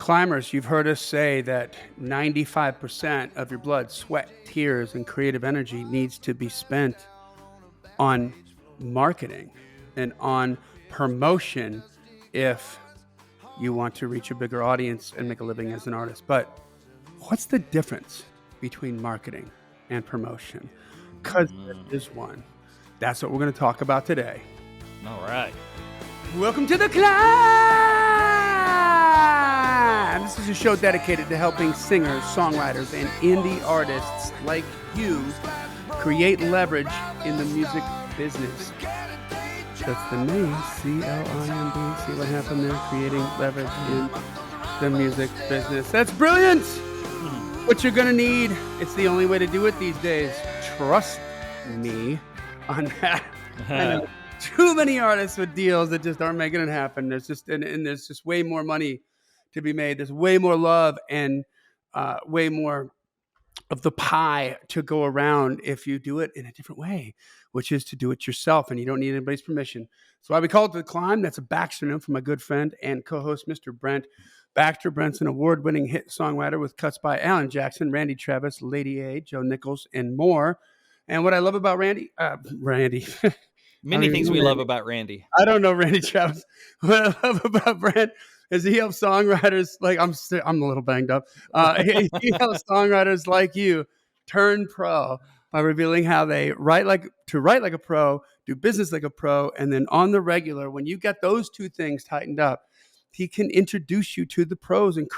Climbers, you've heard us say that 95% of your blood, sweat, tears, and creative energy needs to be spent on marketing and on promotion if you want to reach a bigger audience and make a living as an artist. But what's the difference between marketing and promotion? Because there is one. That's what we're going to talk about today. All right. Welcome to the C.L.I.M.B. This is a show dedicated to helping singers, songwriters, and indie artists like you create leverage in the music business. That's the name, C.L.I.M.B. See what happened there? Creating leverage in the music business. That's brilliant! What you're going to need, it's the only way to do it these days. Trust me on that. I know too many artists with deals that just aren't making it happen. There's just and there's just way more money to be made. There's way more love and way more of the pie to go around if you do it in a different way, which is to do it yourself, and you don't need anybody's permission. So why we call it the C.L.I.M.B. That's a Baxter name from my good friend and co-host, Mr. Brent Baxter. Brent's an award-winning hit songwriter with cuts by Alan Jackson, Randy Travis, Lady A, Joe Nichols, and more. And what I love about Randy. Many things we love about Randy. I don't know Randy Travis. What I love about Brent is he helps songwriters like I'm a little banged up. He helps songwriters like you turn pro by revealing how they write like a pro, do business like a pro, and then on the regular, when you get those two things tightened up, he can introduce you to the pros and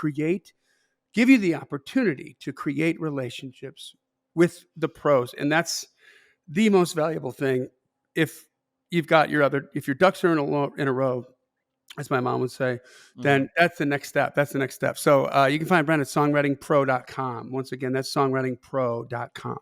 give you the opportunity to create relationships with the pros, and that's the most valuable thing. If your ducks are in a row, as my mom would say, then that's the next step. So you can find Brent at songwritingpro.com. Once again, that's songwritingpro.com.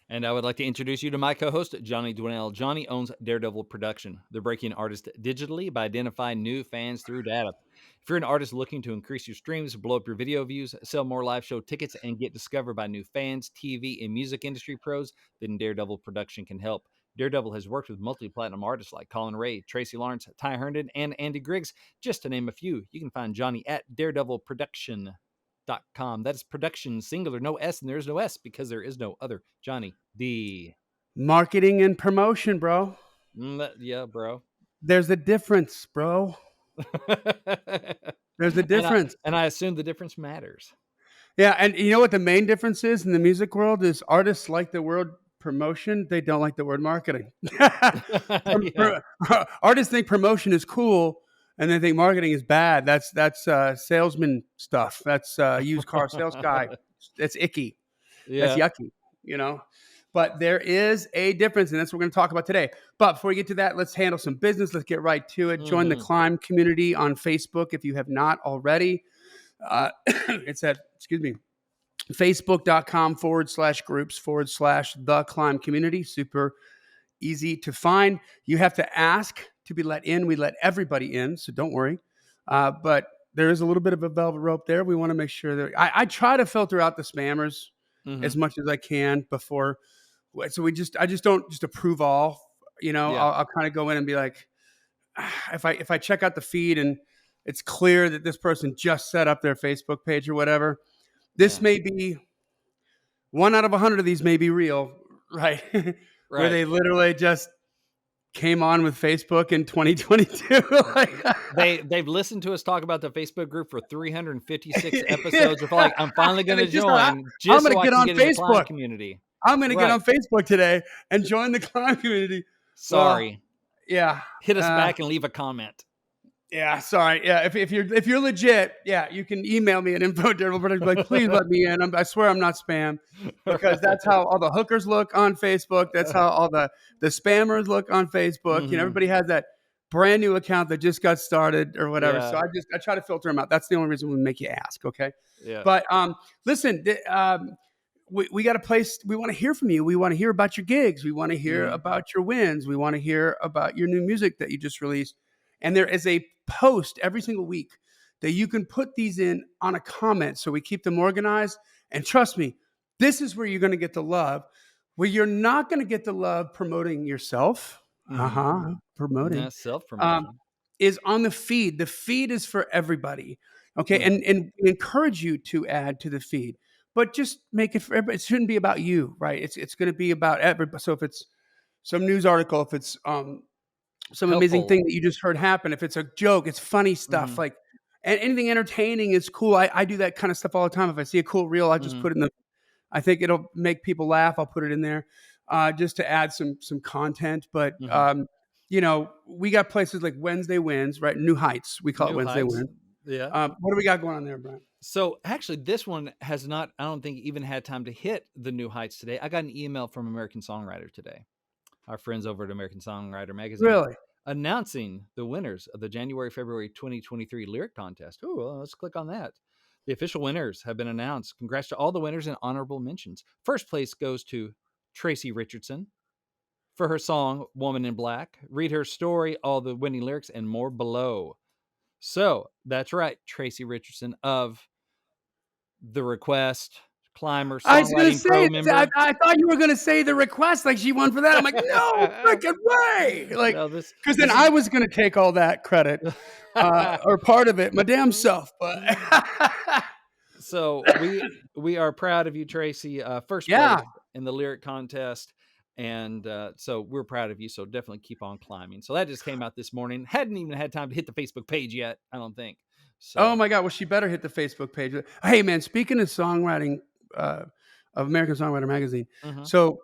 And I would like to introduce you to my co-host, Johnny Dwinell. Johnny owns Daredevil Production. They're breaking artists digitally by identifying new fans through data. If you're an artist looking to increase your streams, blow up your video views, sell more live show tickets, and get discovered by new fans, TV, and music industry pros, then Daredevil Production can help. Daredevil has worked with multi-platinum artists like Colin Ray, Tracy Lawrence, Ty Herndon, and Andy Griggs, just to name a few. You can find Johnny at daredevilproduction.com. That is production, singular, no S, and there is no S because there is no other Johnny D. Marketing and promotion, bro. Yeah, bro. There's a difference, bro. There's a difference. And I assume the difference matters. Yeah, and you know what the main difference is in the music world is artists like the word promotion. They don't like the word marketing. Artists think promotion is cool, and they think marketing is bad. That's salesman stuff. That's used car sales guy. That's icky. Yeah. That's yucky, you know. But there is a difference, and that's what we're going to talk about today. But before we get to that, let's handle some business. Let's get right to it. Join the C.L.I.M.B. community on Facebook if you have not already. It's at, facebook.com/groups/the C.L.I.M.B. community. Super easy to find. You have to ask to be let in. We let everybody in, so don't worry. But there is a little bit of a velvet rope there. We want to make sure that I try to filter out the spammers as much as I can before. So I just don't just approve all. You know, yeah. I'll kind of go in and be like, if I check out the feed and it's clear that this person just set up their Facebook page or whatever, this may be 1 out of 100 of these may be real, right? Where they literally just came on with Facebook in 2022. They've listened to us talk about the Facebook group for 356 episodes. They're like, I'm finally going to join. I'm going to get on Facebook community. I'm going to get on Facebook today and join the C.L.I.M.B. community. Sorry. Yeah. Hit us back and leave a comment. Yeah, sorry. Yeah, if you're legit, yeah, you can email me at info@daredevil.com. Like, please let me in. I swear I'm not spam, because that's how all the hookers look on Facebook. That's how all the spammers look on Facebook. You know, everybody has that brand new account that just got started or whatever. Yeah. So I try to filter them out. That's the only reason we make you ask. Okay. Yeah. But listen, we got a place. We want to hear from you. We want to hear about your gigs. We want to hear about your wins. We want to hear about your new music that you just released. And there is a post every single week that you can put these in on a comment. So we keep them organized. And trust me, this is where you're going to get the love. Where you're not going to get the love promoting yourself. Promoting. Self-promotion. Is on the feed. The feed is for everybody. Okay, Yeah. and we encourage you to add to the feed, but just make it for everybody. It shouldn't be about you, right? It's going to be about everybody. So if it's some news article, if it's some amazing Helpful. thing that you just heard happen, if it's a joke, it's funny stuff. Mhm. Like and anything entertaining is cool. I do that kind of stuff all the time. If I see a cool reel, I just Mhm. put it in the. I think it'll make people laugh. I'll put it in there just to add some content. But Mhm. we got places like Wednesday Wins, right? New Heights, we call it New Wednesday heights. Wins. Yeah. What do we got going on there, Brian? So actually, this one has not, I don't think, even had time to hit the new heights today. I got an email from American Songwriter today, our friends over at American Songwriter magazine, Really? announcing the winners of the January-February 2023 lyric contest. Oh, well, let's click on that. The official winners have been announced. Congrats to all the winners and honorable mentions. First place goes to Tracy Richardson for her song Woman in Black. Read her story, all the winning lyrics, and more below. So that's right, Tracy Richardson of The Request, Climber, I was gonna Songwriting Pro say, member. I thought you were gonna say The Request, like she won for that. I'm like, no freaking way! Like, No, this because then this I is was gonna take all that credit or part of it, my damn self. But so we are proud of you, Tracy. First place yeah. in the lyric contest, and so we're proud of you. So definitely keep on climbing. So that just came out this morning. Hadn't even had time to hit the Facebook page yet. I don't think. Oh So. my God. Well, she better hit the Facebook page. Hey, man. Speaking of songwriting, uh, of American Songwriter Magazine, Mhm, so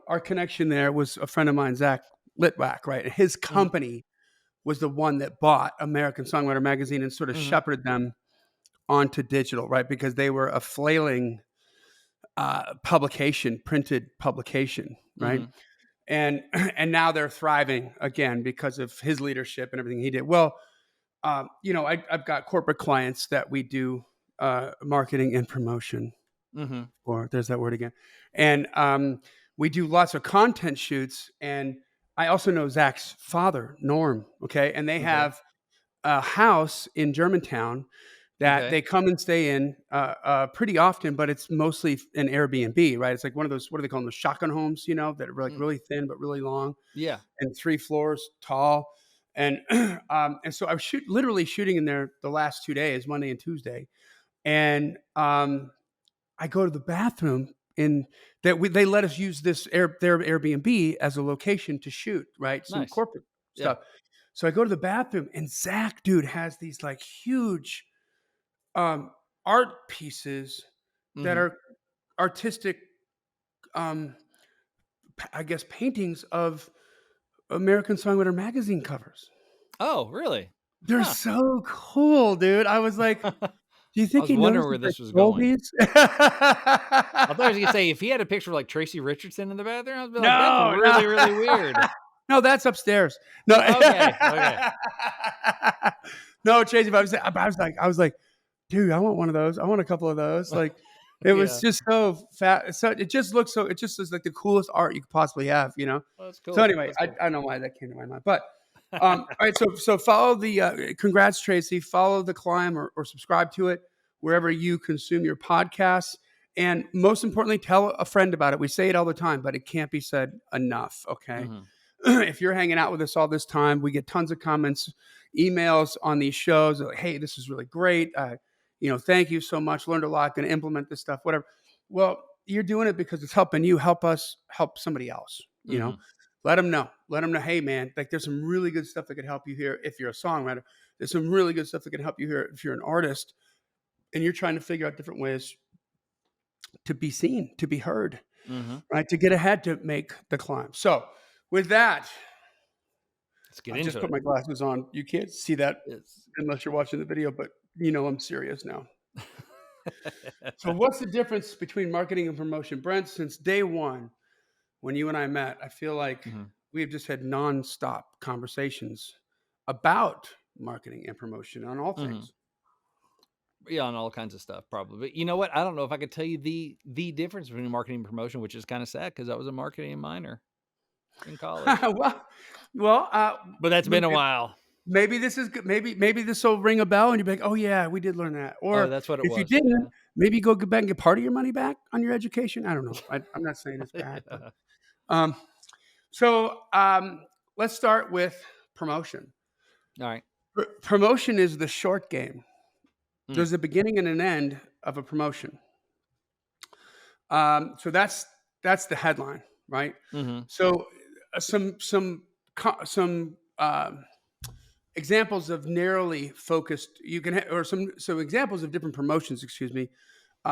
our connection there was a friend of mine, Zach Litwack, right? His mhm, company was the one that bought American Songwriter Magazine and sort of mhm, shepherded them onto digital, right? Because they were a flailing publication, printed publication, right? mhm, And and now they're thriving again because of his leadership and everything he did. Well, I've got corporate clients that we do marketing and promotion mhm. for. There's that word again, and we do lots of content shoots. And I also know Zach's father, Norm. Okay, and they Okay. have a house in Germantown that Okay. they come and stay in pretty often, but it's mostly an Airbnb, right? It's like one of those, what do they call them? The shotgun homes, that are like Mm, really thin but really long yeah. and 3 floors tall. And and so I was literally shooting in there the last 2 days, Monday and Tuesday. And I go to the bathroom in they let us use their Airbnb as a location to shoot, right? Some Nice. corporate Yeah. stuff. So I go to the bathroom and Zach, dude, has these like huge art pieces that Mhm. are artistic, um, I guess, paintings of American Songwriter magazine covers. Oh, really? They're Huh. so cool, dude. I was like, "Do you I think was he wondering noticed where if I this was stole going. these?" I thought I was gonna say if he had a picture of like Tracy Richardson in the bathroom, I'd be like, that's No, no. really, really weird. No, that's upstairs. No. Okay. Okay. No, Tracy, but I was like, "Dude, I want one of those. I want a couple of those." Like, it was Yeah. just so fat. So it just looks like the coolest art you could possibly have, you know? That's So cool. anyway, That's I cool. don't know why that came to my mind. But all right, so follow the congrats, Tracy. Follow the climb or subscribe to it wherever you consume your podcasts. And most importantly, tell a friend about it. We say it all the time, but it can't be said enough. Okay. Mhm. If you're hanging out with us all this time, we get tons of comments, emails on these shows. Like, hey, this is really great. Thank you so much. Learned a lot. Going to implement this stuff. Whatever. Well, you're doing it because it's helping you help us help somebody else. Mhm. Let them know. Let them know. Hey, man, like there's some really good stuff that could help you here if you're a songwriter. There's some really good stuff that can help you here if you're an artist and you're trying to figure out different ways to be seen, to be heard, Mhm. right? To get ahead, to make the climb. So, with that, Let's get I just into put it. my glasses on. You can't see that It's unless you're watching the video, but I'm serious now. So, what's the difference between marketing and promotion? Brent, since day one, when you and I met, I feel like Mhm. we've just had nonstop conversations about marketing and promotion on all Mhm. things. Yeah, on all kinds of stuff, probably. But you know what? I don't know if I could tell you the difference between marketing and promotion, which is kind of sad because I was a marketing minor in college. well, well, But that's been a while. maybe this is good. Maybe this will ring a bell, and you'll be like, "Oh yeah, we did learn that." Oh, Or that's what it if you was. didn't, Yeah. maybe go back and get part of your money back on your education. I don't know. I'm not saying it's bad, but Yeah. um, so let's start with promotion. All right. Promotion is the short game. Mm. There's a beginning and an end of a promotion. So that's the headline, right? Mhm. So some examples of narrowly focused you can or some examples of different promotions. Excuse me.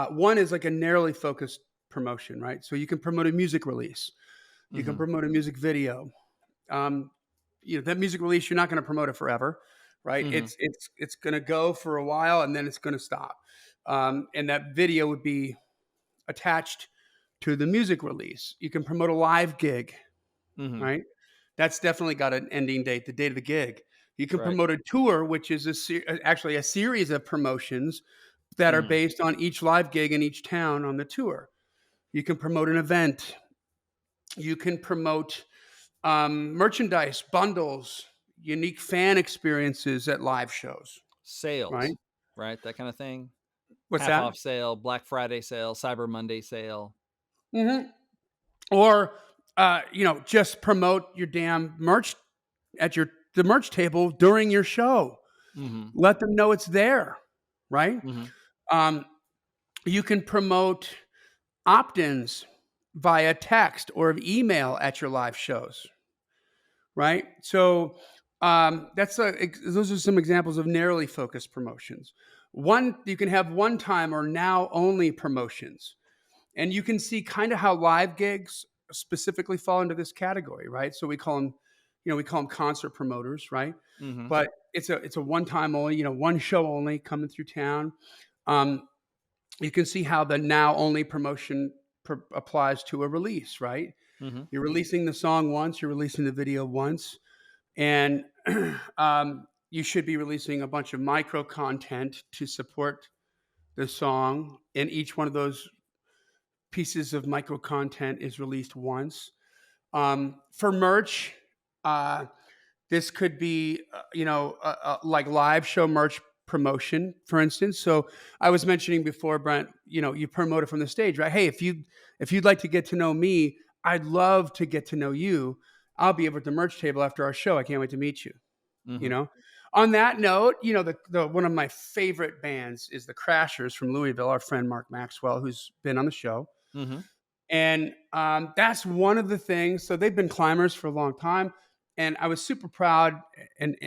One is like a narrowly focused promotion, right? So you can promote a music release, you can Mhm. promote a music video. Um, that music release, you're not going to promote it forever, right? Mhm. It's going to go for a while and then it's going to stop. And that video would be attached to the music release. You can promote a live gig, Mhm. right? That's definitely got an ending date, the date of the gig. You can Right. promote a tour, which is actually a series of promotions that are Mhm. based on each live gig in each town on the tour. You can promote an event. You can promote merchandise, bundles, unique fan experiences at live shows, right? Sales, right? That kinda thing? What's Half that? off sale, Black Friday sale, Cyber Monday sale. Hmm. Or just promote your damn merch at the merch table during your show. Mhm. Let them know it's there, right? Mhm. Um, you can promote opt-ins via text or email at your live shows, right? So those are some examples of narrowly focused promotions. One, you can have one-time or now only promotions, and you can see kind of how live gigs specifically fall into this category, right? So we call them concert promoters, right? Mhm. But it's a one-time only, one show only coming through town. Um, you can see how the now only promotion applies to a release, right? Mhm. You're releasing the song once, you're releasing the video once, and you should be releasing a bunch of micro content to support the song. And each one of those pieces of micro content is released once. For merch, uh, this could be, like live show merch promotion, for instance. So I was mentioning before, Brent, you promote it from the stage, right? Hey, if you'd like to get to know me, I'd love to get to know you. I'll be over at the merch table after our show. I can't wait to meet you. You Mhm. know. On that note, the one of my favorite bands is the Crashers from Louisville. Our friend Mark Maxwell, who's been on the show, Mhm. and that's one of the things. So they've been climbers for a long time, and I was super proud and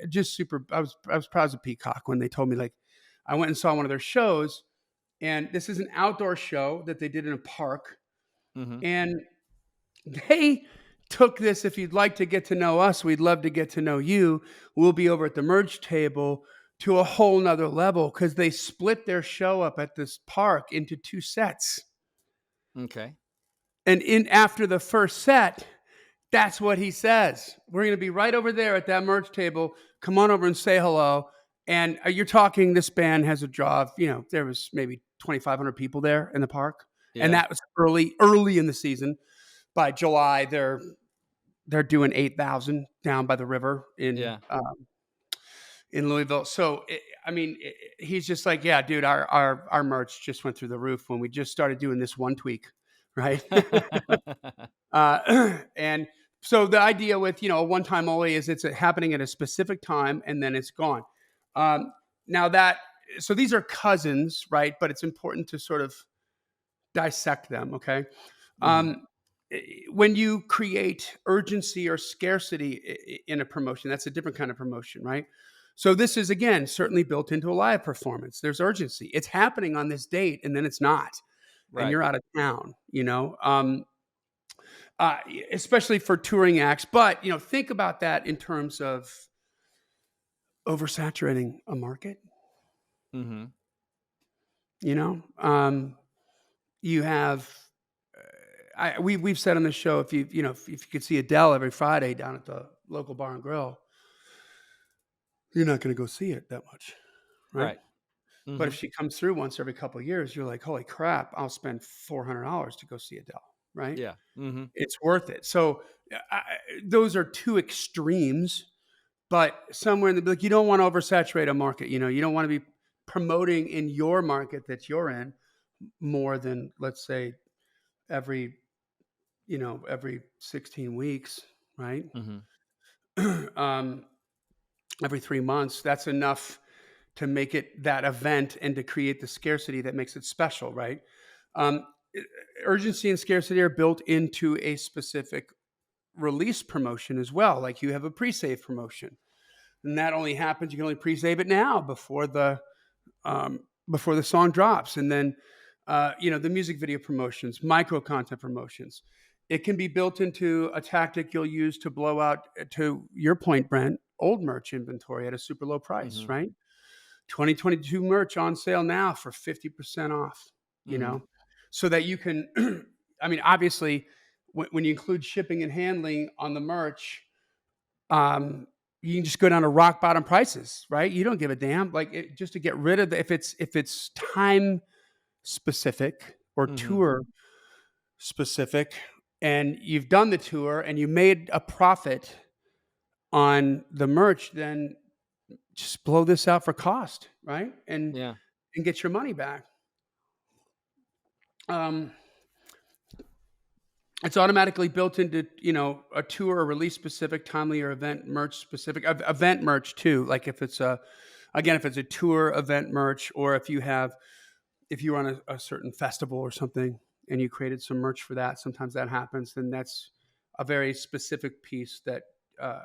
just super. I was proud as a peacock when they told me, like, I went and saw one of their shows, and this is an outdoor show that they did in a park, Mhm. and they took this. If you'd like to get to know us, we'd love to get to know you. We'll be over at the merge table to a whole nother level because they split their show up at this park into two sets. Okay. And in after the first set, that's what he says. We're going to be right over there at that merch table. Come on over and say hello. And you're talking, this band has a draw of, there was maybe 2,500 people there in the park. And Yeah. that was early in the season. By July, they're doing 8,000 down by the river Yeah. in Louisville. So, I mean, he's just like, yeah, dude, our merch just went through the roof when we just started doing this one tweak, right? And so the idea with a one time only is it's happening at a specific time and then it's gone. Um, now that so these are cousins, right? But it's important to sort of dissect them. Okay, Mhm. when you create urgency or scarcity in a promotion, that's a different kind of promotion, right? So this is again certainly built into a live performance. There's urgency. It's happening on this date, and then it's not, and Right. you're out of town. Uh, especially for touring acts. But think about that in terms of oversaturating a market. Mhm. You know, you have. We've said on the show, if you could see Adele every Friday down at the local bar and grill, you're not going to go see it that much, right? Right. But if Mhm. she comes through once every couple of years, you're like, holy crap, I'll spend $400 to go see Adele, right? Yeah. Mhm. It's worth it. So those are two extremes. But somewhere in the like, you don't want to oversaturate a market. You don't want to be promoting in your market that you're in more than, let's say, every every 16 weeks, right? Mhm. um, every 3 months. That's enough to make it that event and to create the scarcity that makes it special, right? Um, Urgency and scarcity are built into a specific release promotion as well. Like you have a pre-save promotion, and that only happens, you can only pre-save it now before the song drops. And then the music video promotions, micro content promotions. It can be built into a tactic you'll use to blow out, to your point, Brent, old merch inventory at a super low price, Mm-hmm. right? 2022 merch on sale now for 50% off, Mm-hmm. so that you can, I mean, obviously, when you include shipping and handling on the merch, you can just go down to rock bottom prices, right? You don't give a damn, like just to get rid of if it's time specific or Mm-hmm. tour specific, and you've done the tour and you made a profit on the merch, then just blow this out for cost, right? Yeah. And get your money back. Um, it's automatically built into a tour or release specific, timely or event merch specific, event merch too. Like if it's if it's a tour event merch, or if you're on a certain festival or something and you created some merch for that, sometimes that happens. Then that's a very specific piece that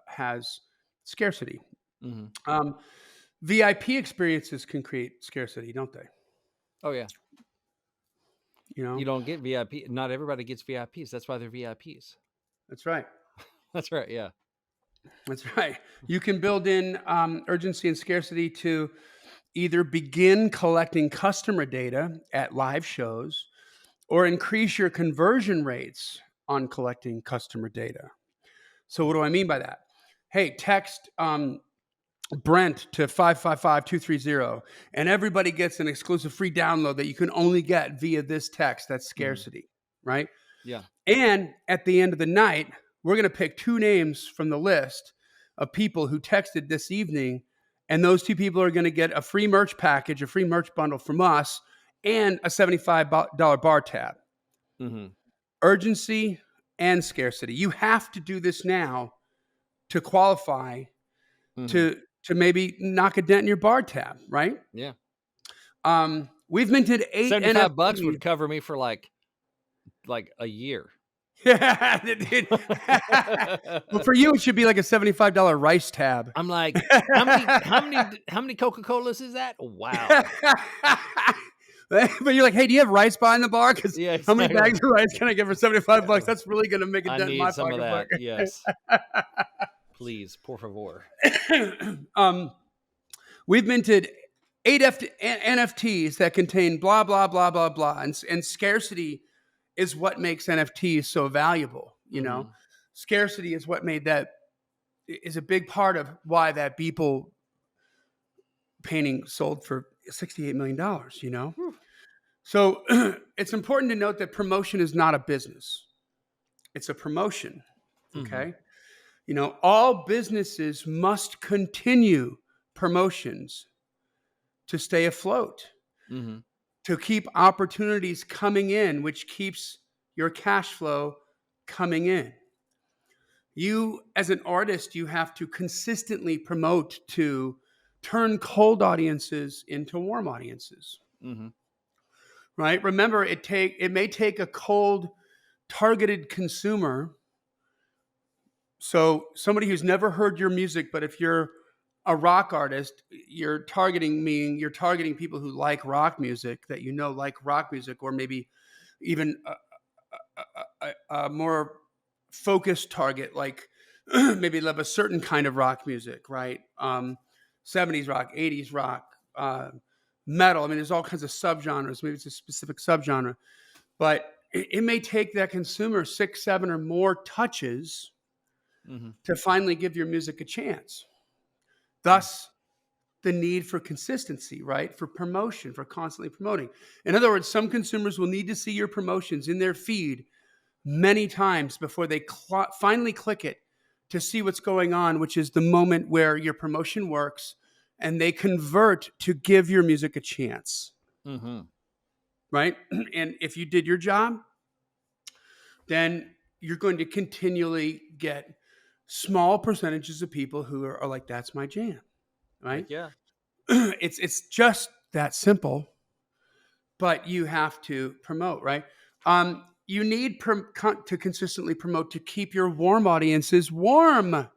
has scarcity. Mm-hmm. VIP experiences can create scarcity, don't they? Oh yeah. You know, You don't get VIP. Not everybody gets VIPs. That's why they're VIPs. that's right. That's right. Yeah. That's right. You can build in urgency and scarcity to either begin collecting customer data at live shows or increase your conversion rates on collecting customer data. So, what do I mean by that? Hey, text Brent to 555-230, and everybody gets an exclusive free download that you can only get via this text. That's Mm-hmm. scarcity, right? Yeah. And at the end of the night, we're going to pick two names from the list of people who texted this evening. And those two people are going to get a free merch package, a free merch bundle from us, and a $75 bar tab. Mm-hmm. Urgency and scarcity. You have to do this now to qualify Mm-hmm. to maybe knock a dent in your bar tab, right? Yeah. We've minted 8 $75 NFTs. would cover me for like a year. Yeah, well, for you, it should be like a $75 rice tab. I'm like, how many Coca-Colas is that? Wow. But you're like, hey, do you have rice behind the bar? Because Yeah, how many exactly. bags of rice can I get for $75? That's really going to make a I dent in my need some of pocketbook. that. Yes. Please, por favor. We've minted 8 NFTs that contain blah, blah, blah, blah, blah. And scarcity is what makes NFTs so valuable. Mm-hmm. Scarcity is what made that, is a big part of why that Beeple painting sold for $68 million, Whew. So it's important to note that promotion is not a business. It's a promotion. Okay. All businesses must continue promotions to stay afloat, Mm-hmm. to keep opportunities coming in, which keeps your cash flow coming in. You, as an artist, you have to consistently promote to turn cold audiences into warm audiences, Mm-hmm. right? Remember, it may take a cold, targeted consumer, so somebody who's never heard your music, but if you're a rock artist, you're targeting people who like rock music, that like rock music, or maybe even a more focused target, like maybe love a certain kind of rock music, right? 70s rock, 80s rock, metal. I mean, there's all kinds of subgenres. Maybe it's a specific subgenre, but it may take that consumer 6, 7, or more touches Mm-hmm. to finally give your music a chance. Thus, the need for consistency, right? For promotion, for constantly promoting. In other words, some consumers will need to see your promotions in their feed many times before they finally click it to see what's going on, which is the moment where your promotion works and they convert to give your music a chance, Mm-hmm. right? And if you did your job, then you're going to continually get small percentages of people who are like, that's my jam, right? Heck yeah. it's just that simple, but you have to promote, right? You need to consistently promote to keep your warm audiences warm.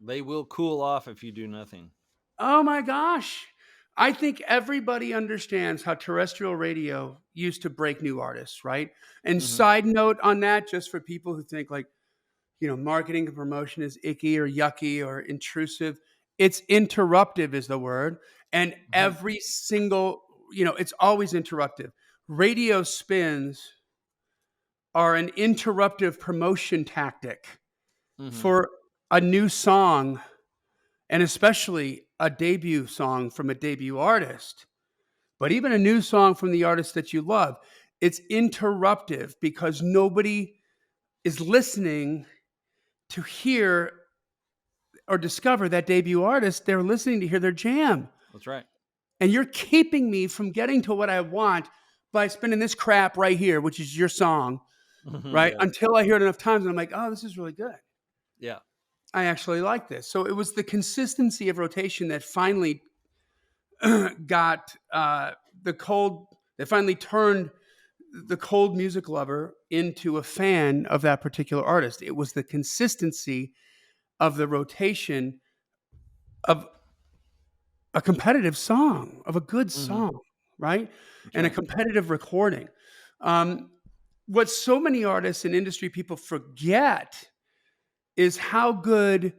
They will cool off if you do nothing. Oh my gosh. I think everybody understands how terrestrial radio used to break new artists, right? And Hmm. side note on that, just for people who think like, marketing and promotion is icky or yucky or intrusive, it's interruptive is the word. And Hmm. every single, it's always interruptive. Radio spins are an interruptive promotion tactic Hmm. for a new song, and especially a debut song from a debut artist, but even a new song from the artist that you love. It's interruptive because nobody is listening to hear or discover that debut artist. They're listening to hear their jam. That's right. And you're keeping me from getting to what I want by spinning this crap right here, which is your song, right? Yeah. Until I hear it enough times and I'm like, oh, this is really good. Yeah. I actually like this. So it was the consistency of rotation that finally got the cold, that finally turned the cold music lover into a fan of that particular artist. It was the consistency of the rotation of a competitive song, of a good Hmm. song, right? That's And a right. competitive recording. Um, what so many artists and industry people forget is how good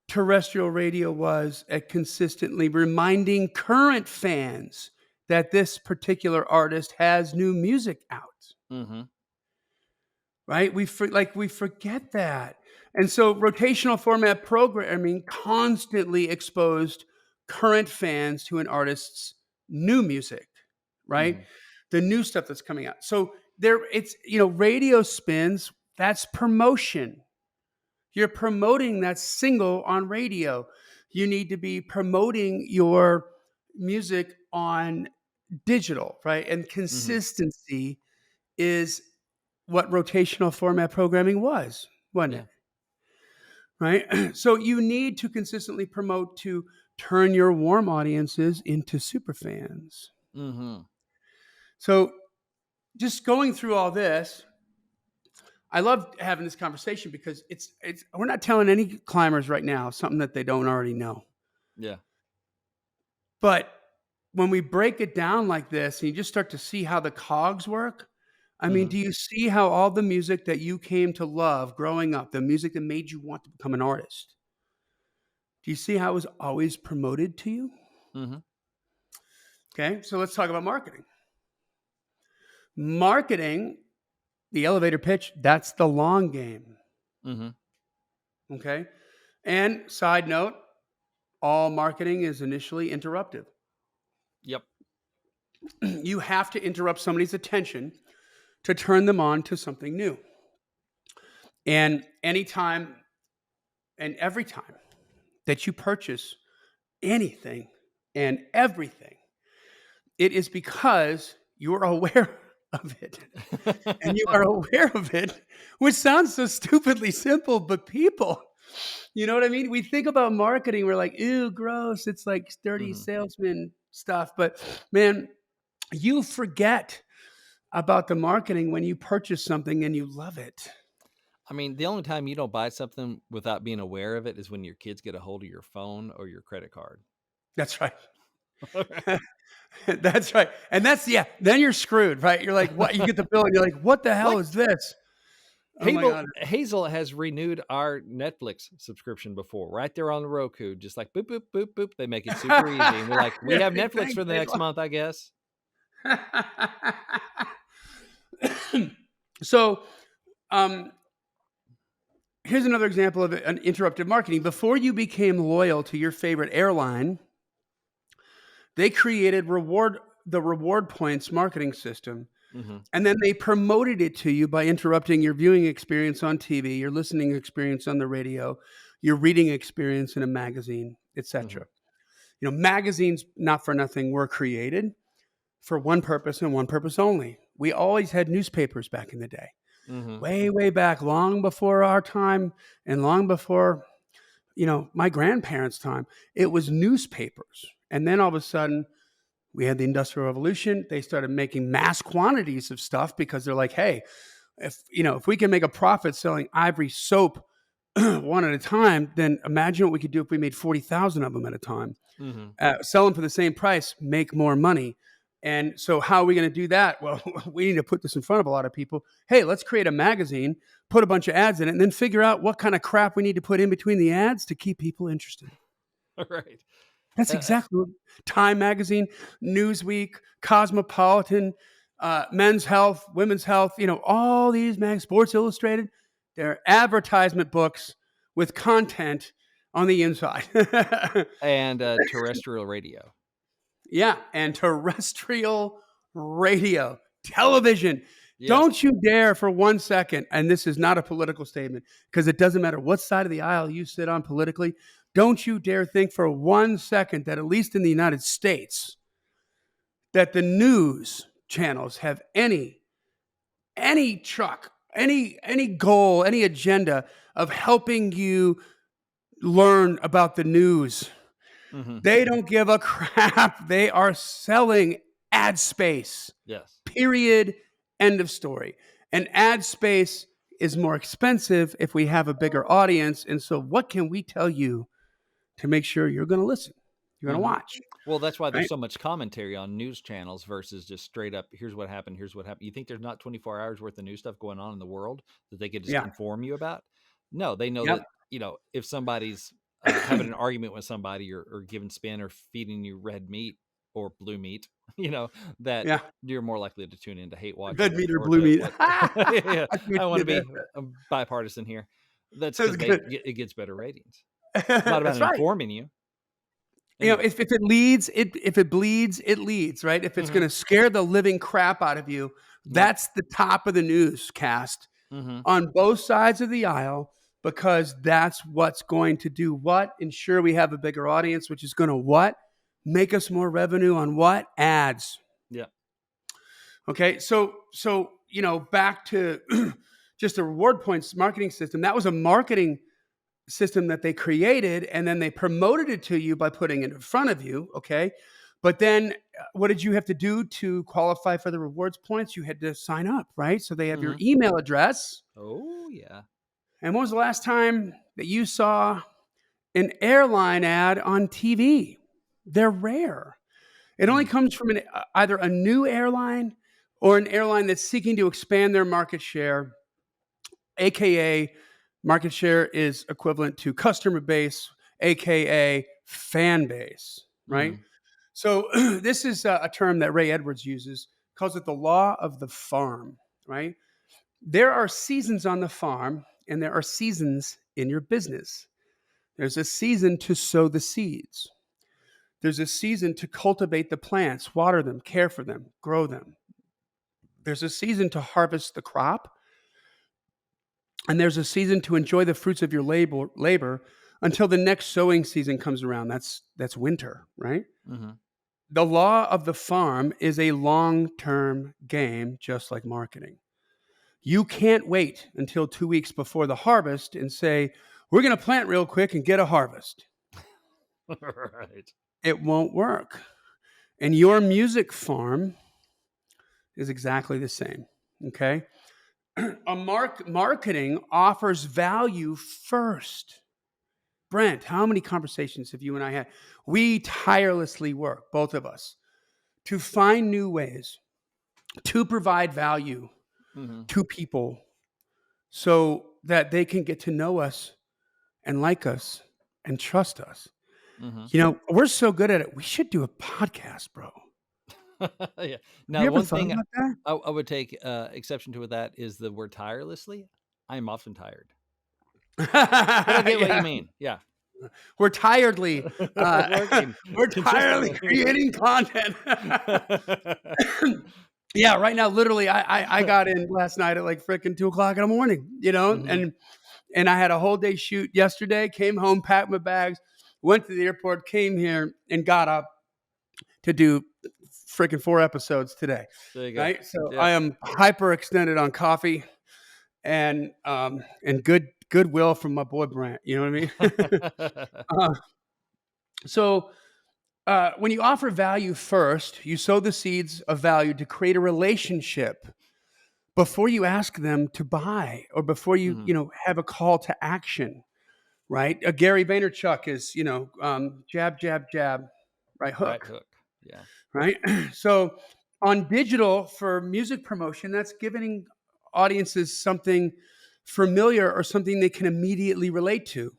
terrestrial radio was at consistently reminding current fans that this particular artist has new music out, Hmm. right? We forget that. And so rotational format programming constantly exposed current fans to an artist's new music, right? Hmm. The new stuff that's coming out. So radio spins, that's promotion. You're promoting that single on radio. You need to be promoting your music on digital, right? And Hmm. consistency is what rotational format programming was, wasn't Yeah. it? Right? So you need to consistently promote to turn your warm audiences into super fans. Hmm. So just going through all this, I love having this conversation because it's we're not telling any climbers right now something that they don't already know. Yeah. But when we break it down like this and you just start to see how the cogs work, I mean, Hmm. do you see how all the music that you came to love growing up, the music that made you want to become an artist, do you see how it was always promoted to you? Hmm. Okay, so let's talk about marketing. Marketing, the elevator pitch, that's the long game. Hmm. Okay, and side note, all marketing is initially interruptive. Yep. You have to interrupt somebody's attention to turn them on to something new. And anytime and every time that you purchase anything and everything, it is because you are aware of it. And you are aware of it, which sounds so stupidly simple, but people, you know what I mean? We think about marketing, we're like, ew, gross. It's like dirty Hmm. salesman stuff. But man, you forget about the marketing when you purchase something and you love it. I mean, the only time you don't buy something without being aware of it is when your kids get a hold of your phone or your credit card. That's right. That's right. And yeah, then you're screwed, right? You're like, what? You get the bill and you're like, what the hell Like is this? Oh my Hazel, God. Hazel has renewed our Netflix subscription before, right there on the Roku. Just like boop, boop, boop, boop. They make it super easy. And we're like, we have Really? Netflix Thanks, for the next Hazel. month, I guess. So, um, here's another example of an interrupted marketing. Before you became loyal to your favorite airline, they created the reward points marketing system. Hmm. And then they promoted it to you by interrupting your viewing experience on TV, your listening experience on the radio, your reading experience in a magazine, Hmm. etc. Magazines, not for nothing, were created for one purpose and one purpose only. We always had newspapers back in the day, Hmm. way, way back, long before our time and long before, my grandparents' time. It was newspapers. And then all of a sudden, we had the Industrial Revolution. They started making mass quantities of stuff because they're like, hey, if we can make a profit selling ivory soap one at a time, then imagine what we could do if we made 40,000 of them at a time. Mhm. Sell them for the same price, make more money. And so, how are we going to do that? Well, we need to put this in front of a lot of people. Hey, let's create a magazine, put a bunch of ads in it, and then figure out what kind of crap we need to put in between the ads to keep people interested. Right. That's Uh, uh, exactly what Time Magazine, Newsweek, Cosmopolitan, Men's Health, Women's Health, all these Sports Illustrated, they're advertisement books with content on the inside. and terrestrial radio. Yeah, and terrestrial radio, television. Yes. Don't you dare for 1 second, and this is not a political statement, because it doesn't matter what side of the aisle you sit on politically. Don't you dare think for 1 second that, at least in the United States, that the news channels have any truck, any goal, any agenda of helping you learn about the news. Mhm. They don't give a crap. They are selling ad space. Yes. Period. End of story. And ad space is more expensive if we have a bigger audience. And so, what can we tell you to make sure you're going to listen? You're going to Mhm. watch, Well, that's why there's right? so much commentary on news channels versus just straight up, here's what happened, here's what happened. You think there's not 24 hours worth of new stuff going on in the world that they could just Yeah. inform you about? No, they know Yep. that, if somebody's having an argument with somebody or giving spin or feeding you red meat or blue meat, that Yeah. you're more likely to tune in to hate watch Red meat or or blue to meat. what. Yeah, I see what I you want to did there. be bipartisan here. That's That was because good. it gets better ratings. It's not about That's right. informing you. Anyway. If it leads, if it bleeds, it leads, right? If it's going Hmm. to scare the living crap out of you, Yep. that's the top of the newscast Hmm. on both sides of the aisle, because that's what's going to do what? Ensure we have a bigger audience, which is going to what? Make us more revenue on what? Ads. Yeah. Okay. So, back to just a reward points marketing system. That was a marketing system that they created, and then they promoted it to you by putting it in front of you. Okay. But then what did you have to do to qualify for the rewards points? You had to sign up, right? So they have your Hmm. email address. Oh, yeah. And when was the last time that you saw an airline ad on TV? They're rare. It only Mm. comes from either a new airline or an airline that's seeking to expand their market share, aka market share is equivalent to customer base, aka fan base, right? Mhm. So this is a term that Ray Edwards uses, calls it the law of the farm, right? There are seasons on the farm and there are seasons in your business. There's a season to sow the seeds. There's a season to cultivate the plants, water them, care for them, grow them. There's a season to harvest the crop, and there's a season to enjoy the fruits of your labor until the next sowing season comes around. That's winter, right? Mhm. The law of the farm is a long-term game, just like marketing. You can't wait until 2 weeks before the harvest and say, "We're going to plant real quick and get a harvest." Right. It won't work. And your music farm is exactly the same. Okay. Marketing offers value first. Brent, how many conversations have you and I had? We tirelessly work, both of us, to find new ways to provide value Mhm. to people so that they can get to know us and like us and trust us. Mhm. We're so good at it. We should do a podcast, bro. Yeah. Have you Now, ever one thought thing about that? I would take exception to with that is the word tirelessly. I am often tired, but I get what you Yeah. mean. Yeah. We're tiredly, Working we're tiredly consistently. creating content. Yeah, right now, literally, I got in last night at like freaking 2 o'clock in the morning, Mhm. and I had a whole day shoot yesterday. Came home, packed my bags, went to the airport, came here, and got up to do freaking 4 episodes today. There you go. Right, so I Yep. am hyper extended on coffee and goodwill from my boy Brent. You know what I mean? uh, so when you offer value first, you sow the seeds of value to create a relationship before you ask them to buy or before you, Mhm. have a call to action, right? Gary Vaynerchuk is, jab, jab, jab, right Right hook, hook. Yeah. right? So on digital for music promotion, that's giving audiences something familiar or something they can immediately relate to,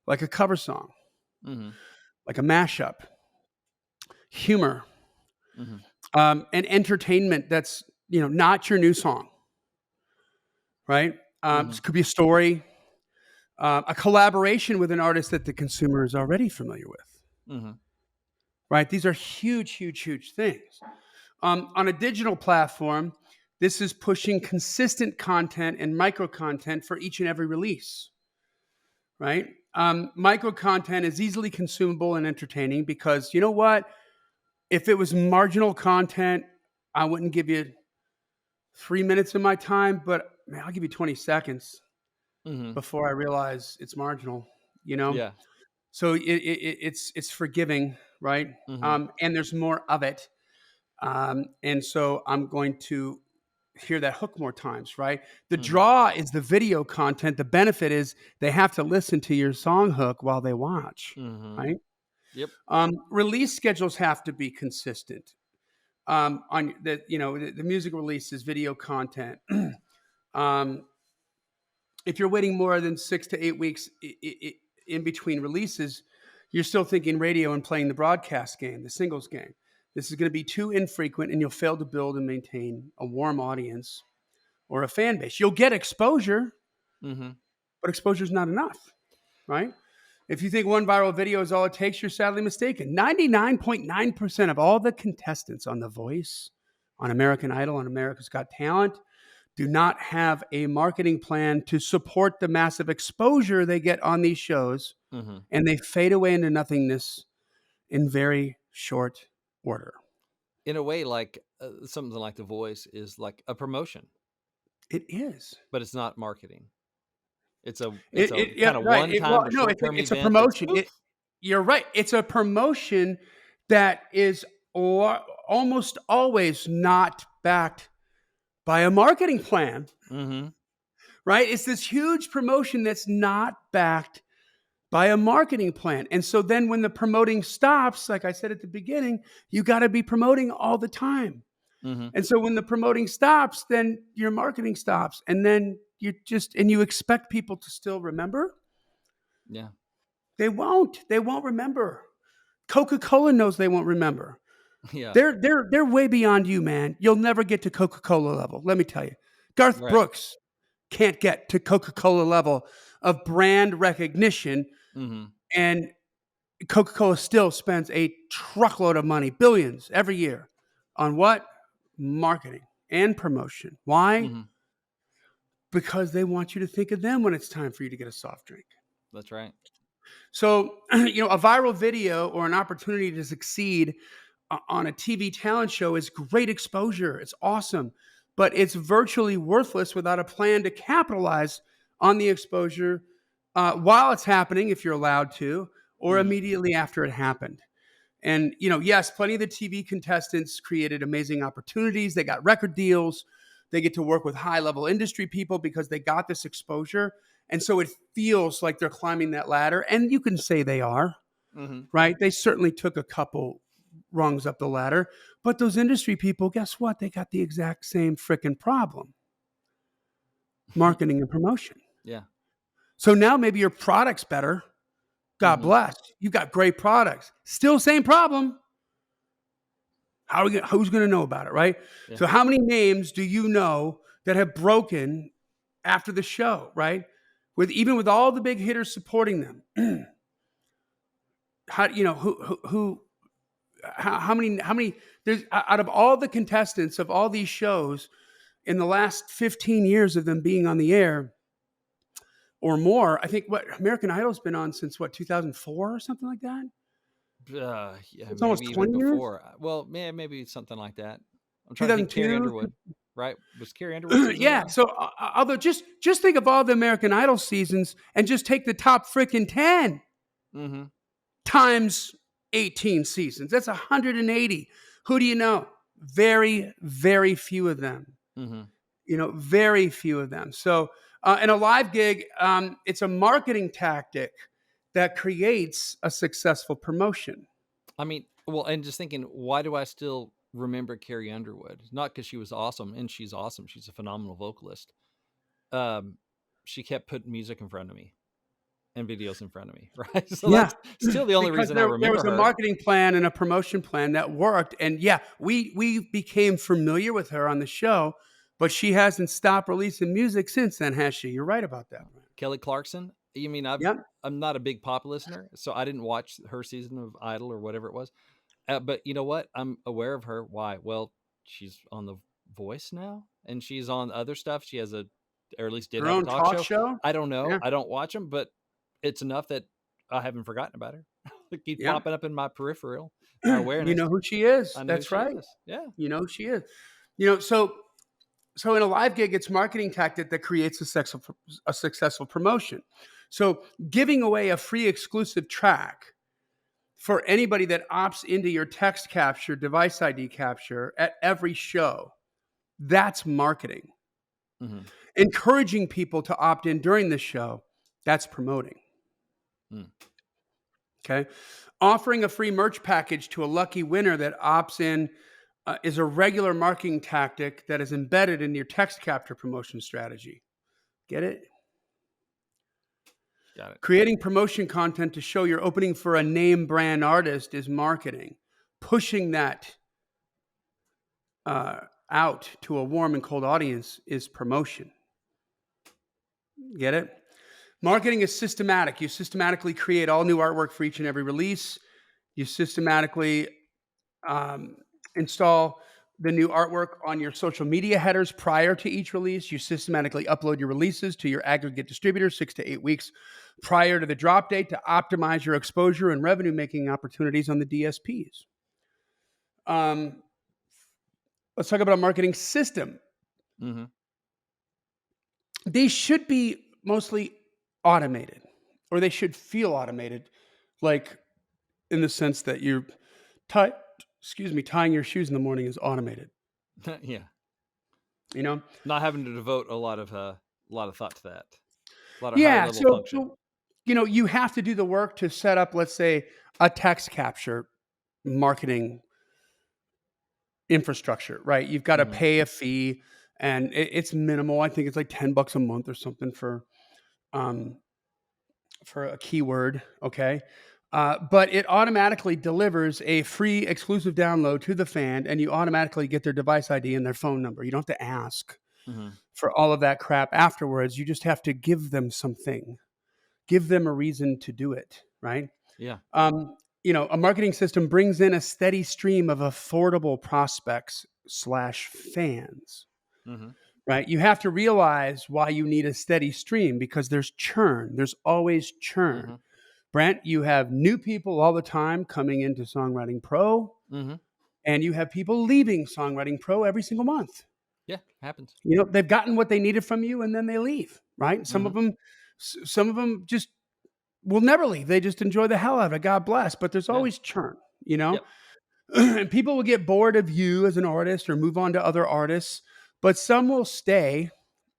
like a cover song, Mhm. like a mashup, humor, Mhm. and entertainment that's not your new song, right? This Mhm. could be a story, a collaboration with an artist that the consumer is already familiar with, Mhm. right? These are huge, huge, huge things. On a digital platform, this is pushing consistent content and micro content for each and every release, right? Micro content is easily consumable and entertaining because you know what? If it was marginal content, I wouldn't give you 3 minutes of my time, but man, I'll give you 20 seconds Mhm. before I realize it's marginal, you know? Yeah. So it's forgiving, right? Mhm. And there's more of it. And so I'm going to hear that hook more times, right? The Mhm. draw is the video content. The benefit is they have to listen to your song hook while they watch, Mhm. right? Yep. Release schedules have to be consistent. On the music release is video content. um, if you're waiting more than 6 to 8 weeks in between releases, you're still thinking radio and playing the broadcast game, the singles game. This is going to be too infrequent, and you'll fail to build and maintain a warm audience or a fan base. You'll get exposure, Mhm. but exposure is not enough, right? If you think one viral video is all it takes, you're sadly mistaken. 99.9% of all the contestants on The Voice, on American Idol, on America's Got Talent, do not have a marketing plan to support the massive exposure they get on these shows, Mhm. and they fade away into nothingness in very short order. In a way, like something like The Voice is like a promotion, It is. but it's not marketing. It's a Yeah, kind of right. one time or No, short term it's a event that's promotion. poof. You're right. It's a promotion that is almost always not backed by a marketing plan, Mhm. right? It's this huge promotion that's not backed by a marketing plan. And so then when the promoting stops, like I said at the beginning, you got to be promoting all the time. Mhm. And so when the promoting stops, then your marketing stops. And then you expect people to still remember? Yeah. They won't. They won't remember. Coca-Cola knows they won't remember. Yeah. They're way beyond you, man. You'll never get to Coca-Cola level. Let me tell you. Garth Right. Brooks can't get to Coca-Cola level of brand recognition, Mhm. and Coca-Cola still spends a truckload of money, billions every year, on what? Marketing and promotion. Why? Mhm. Because they want you to think of them when it's time for you to get a soft drink. That's right. So, a viral video or an opportunity to succeed on a TV talent show is great exposure. It's awesome, but it's virtually worthless without a plan to capitalize on the exposure while it's happening, if you're allowed to, or Mhm. immediately after it happened. And, yes, plenty of the TV contestants created amazing opportunities. They got record deals. They get to work with high level industry people because they got this exposure. And so it feels like they're climbing that ladder. And you can say they are, Mhm. right? They certainly took a couple rungs up the ladder. But those industry people, guess what? They got the exact same freaking problem: marketing and promotion. Yeah. So now maybe your product's better. God Mhm. bless. You've got great products. Still same problem. Who's going to know about it, right? Yeah. So how many names do you know that have broken after the show, right? With all the big hitters supporting them, how who how many there's out of all the contestants of all these shows in the last 15 years of them being on the air or more, I think what American Idol's been on since what 2004 or something like that. Yeah, It's almost maybe even 20 years. before. Well, yeah, maybe something like that. I'm trying to think. Carrie 2002. Underwood, right? Was Carrie Underwood season Yeah. one? So, although just think of all the American Idol seasons and just take the top freaking 10 Mhm. times. 18 seasons. That's 180. Who do you know? Very, very few of them. Mm-hmm. Very few of them. So, in a live gig, it's a marketing tactic that creates a successful promotion. I mean, well, and just thinking, why do I still remember Carrie Underwood? Not because she was awesome, and she's awesome. She's a phenomenal vocalist. She kept putting music in front of me and videos in front of me, right? So Yeah, that's still the only because reason I there remember was a her. marketing plan and a promotion plan that worked, and yeah, we became familiar with her on the show, but she hasn't stopped releasing music since then, has she? You're right about that, Brent. Kelly Clarkson. You mean Yep. I'm not a big pop listener, so I didn't watch her season of Idol or whatever it was. But you know what? I'm aware of her. Why? Well, she's on The Voice now, and she's on other stuff. She has or at least did Her have a own talk talk show. show. I don't know. Yeah. I don't watch them, but it's enough that I haven't forgotten about her. It keeps Yeah. popping up in my peripheral, my You awareness. know who she is. I know who That's she right. is. Yeah. You know who she is. So in a live gig, it's marketing tactic that creates a successful promotion. So giving away a free exclusive track for anybody that opts into your text capture, device ID capture at every show, that's marketing. Mm-hmm. Encouraging people to opt in during the show, that's promoting. Mm. Okay. Offering a free merch package to a lucky winner that opts in is a regular marketing tactic that is embedded in your text capture promotion strategy. Get it? Got it. Creating promotion content to show you're opening for a name brand artist is marketing. Pushing that out to a warm and cold audience is promotion. Get it? Marketing is systematic. You systematically create all new artwork for each and every release. You systematically install the new artwork on your social media headers prior to each release. You systematically upload your releases to your aggregate distributor 6 to 8 weeks prior to the drop date to optimize your exposure and revenue making opportunities on the DSPs. Let's talk about a marketing system. Mm-hmm. They should be mostly automated, or they should feel automated, like in the sense that you're tying your shoes in the morning is automated. Yeah. Not having to devote a lot of thought to that. A lot of higher Yeah. level So, function. you have to do the work to set up, let's say, a text capture marketing infrastructure, right? You've got to pay a fee, and it's minimal. I think it's like $10 a month or something for a keyword. Okay. But it automatically delivers a free exclusive download to the fan, and you automatically get their device ID and their phone number. You don't have to ask for all of that crap afterwards. You just have to give them something, give them a reason to do it, right? Yeah. A marketing system brings in a steady stream of affordable prospects / fans, right? You have to realize why you need a steady stream, because there's churn. There's always churn. Brent, you have new people all the time coming into Songwriting Pro, and you have people leaving Songwriting Pro every single month. Yeah, happens. They've gotten what they needed from you, and then they leave, right? Some of them just will never leave. They just enjoy the hell out of it. God bless. But there's always churn, Yep. and people will get bored of you as an artist or move on to other artists, but some will stay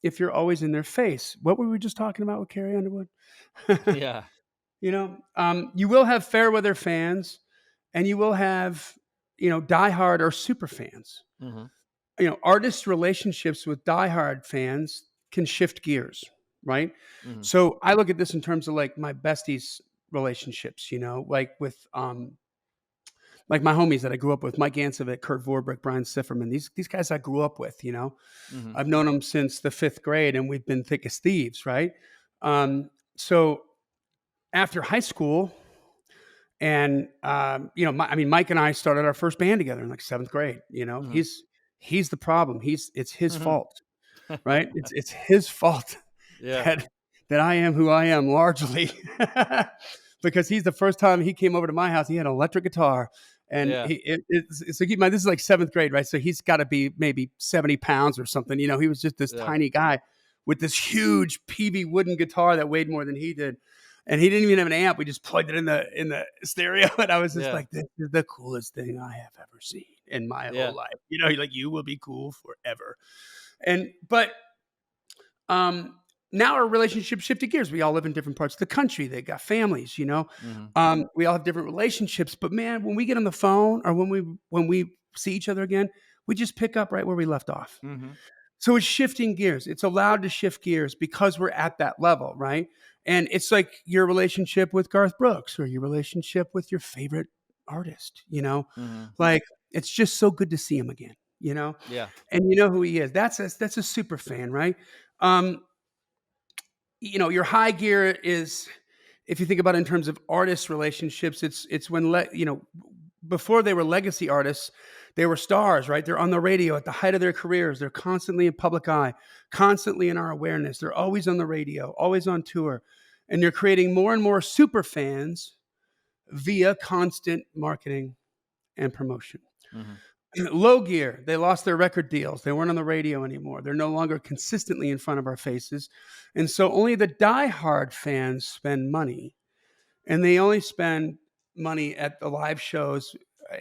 if you're always in their face. What were we just talking about with Carrie Underwood? Yeah. You will have fair weather fans, and you will have, diehard or super fans. Artists' relationships with diehard fans can shift gears, right? So I look at this in terms of like my besties' relationships, like with like my homies that I grew up with, Mike Ansovic, Kurt Vorbrick, Brian Sifferman. These guys I grew up with, I've known them since the 5th grade, and we've been thick as thieves, right? So after high school, and Mike and I started our first band together in like 7th grade. He's the problem. It's his fault, right? It's his fault that I am who I am, largely because he's the first time he came over to my house, he had an electric guitar, and so keep in mind, this is like 7th grade, right? So he's got to be maybe 70 pounds or something. He was just this tiny guy with this huge PV wooden guitar that weighed more than he did. And he didn't even have an amp. We just plugged it in the stereo, and I was just Yeah. like, "This is the coolest thing I have ever seen in my whole Yeah. life." Like, "You will be cool forever." But um, now our relationship shifted gears. We all live in different parts of the country. They got families. Mhm. We all have different relationships. But man, when we get on the phone or when we see each other again, we just pick up right where we left off. Mhm. So it's shifting gears. It's allowed to shift gears because we're at that level, right? And it's like your relationship with Garth Brooks or your relationship with your favorite artist. Mhm. Like it's just so good to see him again. Yeah. And you know who he is. That's a super fan, right? Um, your high gear is, if you think about it in terms of artist relationships, it's when before they were legacy artists, they were stars, right? They're on the radio at the height of their careers. They're constantly in public eye, constantly in our awareness. They're always on the radio, always on tour, and they're creating more and more super fans via constant marketing and promotion. Mhm. Low gear, they lost their record deals. They weren't on the radio anymore. They're no longer consistently in front of our faces. And so only the diehard fans spend money. And they only spend money at the live shows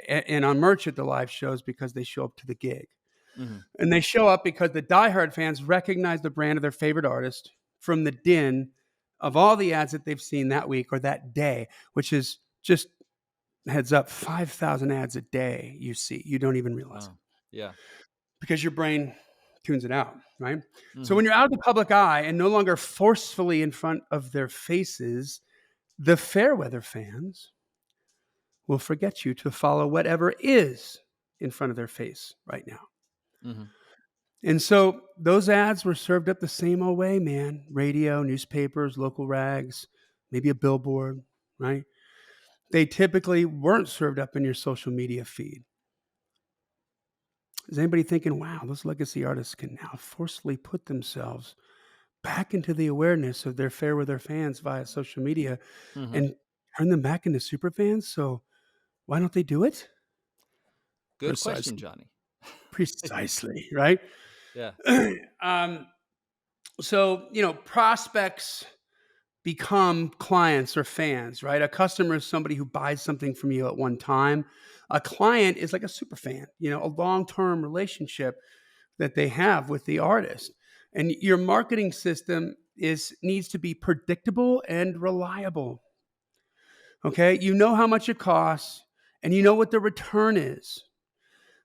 and on merch at the live shows because they show up to the gig. Mhm. And they show up because the diehard fans recognize the brand of their favorite artist from the din of all the ads that they've seen that week or that day, which is just heads up 5,000 ads a day you see. You don't even realize it Wow. Yeah. because your brain tunes it out, right? So Mhm. when you're out of the public eye and no longer forcefully in front of their faces, the fair weather fans will forget you to follow whatever is in front of their face right now. Mhm. And so those ads were served up the same old way, man. Radio, newspapers, local rags, maybe a billboard, right? They typically weren't served up in your social media feed. Is anybody thinking, wow, those legacy artists can now forcefully put themselves back into the awareness of their fair with their fans via social media Mhm. and turn them back into super fans? So why don't they do it? Good question, Precisely. Johnny. Precisely, right? Yeah. um, so, prospects become clients or fans, right? A customer is somebody who buys something from you at one time. A client is like a super fan, a long-term relationship that they have with the artist. And your marketing system needs to be predictable and reliable. Okay? You know how much it costs and you know what the return is.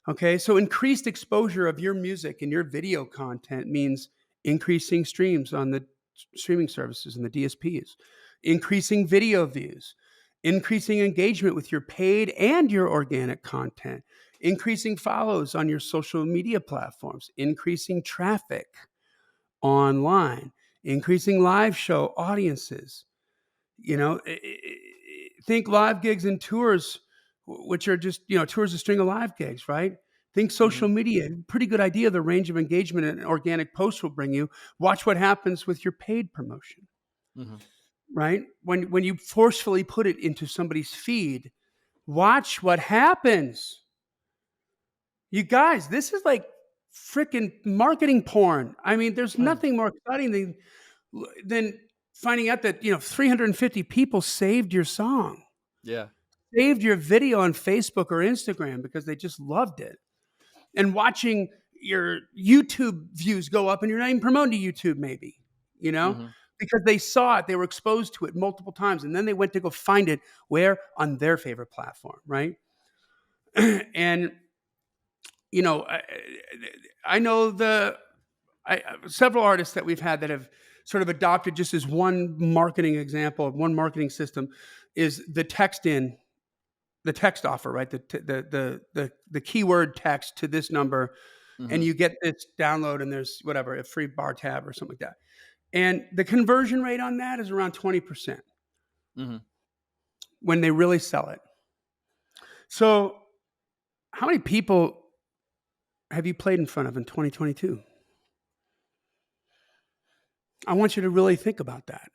Okay, so increased exposure of your music and your video content means increasing streams on the streaming services and the DSPs, increasing video views, increasing engagement with your paid and your organic content, increasing follows on your social media platforms, increasing traffic online, increasing live show audiences. Think live gigs and tours, which are just, tours a string of live gigs, right? Think social Mhm. media, pretty good idea the range of engagement an organic post will bring you. Watch what happens with your paid promotion, Mhm. right? When you forcefully put it into somebody's feed, watch what happens. You guys, this is like freaking marketing porn. I mean, there's nothing more exciting than finding out that 350 people saved your song, Yeah. saved your video on Facebook or Instagram because they just loved it, and watching your YouTube views go up, and you're not even promoting to YouTube, maybe, you know, Mhm. because they saw it, they were exposed to it multiple times, and then they went to go find it where on their favorite platform, right? And I know several artists that we've had that have sort of adopted just as one marketing example, one marketing system is the text offer, right? The keyword text to this number, and Mhm. you get this download, and there's whatever, a free bar tab or something like that. And the conversion rate on that is around 20% Mhm. when they really sell it. So, how many people have you played in front of in 2022? I want you to really think about that.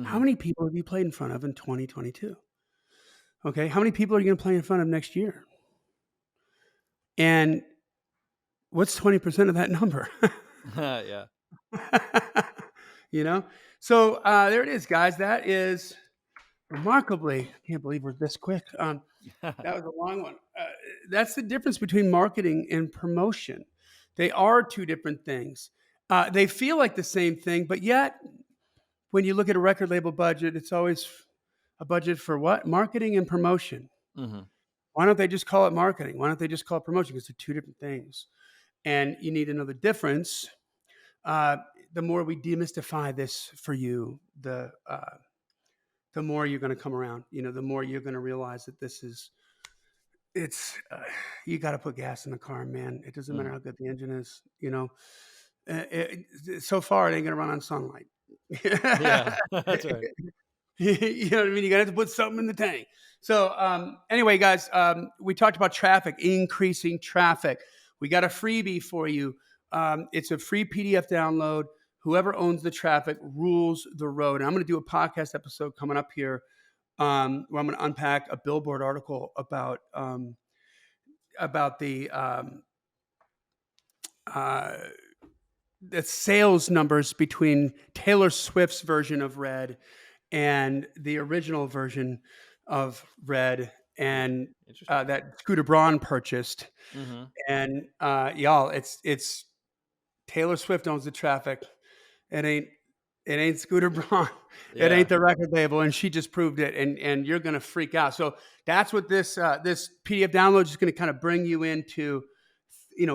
How Mhm. many people have you played in front of in 2022? Okay. How many people are you going to play in front of next year? And what's 20% of that number? Yeah. you know? So there it is, guys. That is remarkably, I can't believe we're this quick. That was a long one. That's the difference between marketing and promotion. They are two different things. They feel like the same thing, but yet when you look at a record label budget, it's always a budget for what? Marketing and promotion. Mm-hmm. Why don't they just call it marketing? Why don't they just call it promotion? Because they're two different things. And you need to know the difference. The more we demystify this for you, the more you're going to come around. The more you're going to realize that you got to put gas in the car, man. It doesn't matter how good the engine is. So far it ain't going to run on sunlight. Yeah, that's right. You know what I mean? You got to have to put something in the tank. So anyway, guys, we talked about traffic, increasing traffic. We got a freebie for you. It's a free PDF download. Whoever owns the traffic rules the road. And I'm going to do a podcast episode coming up here where I'm going to unpack a Billboard article about the sales numbers between Taylor Swift's version of Red and the original version of Red, and that Scooter Braun purchased. Mm-hmm. And y'all, it's Taylor Swift owns the traffic. It ain't Scooter Braun. Yeah. It ain't the record label, and she just proved it. And you're gonna freak out. So that's what this PDF download is going to kind of bring you into,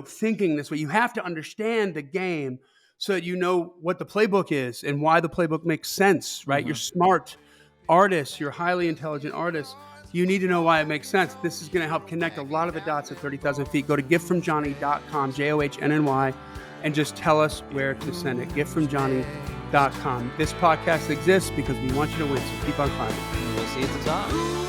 thinking this way. You have to understand the game so that you know what the playbook is and why the playbook makes sense, right? Mm-hmm. You're smart artists, you're highly intelligent artists. You need to know why it makes sense. This is going to help connect a lot of the dots at 30,000 feet. Go to giftfromjohnny.com, JOHNNY, and just tell us where to send it. Giftfromjohnny.com. This podcast exists because we want you to win, so keep on climbing. We'll see you at the top.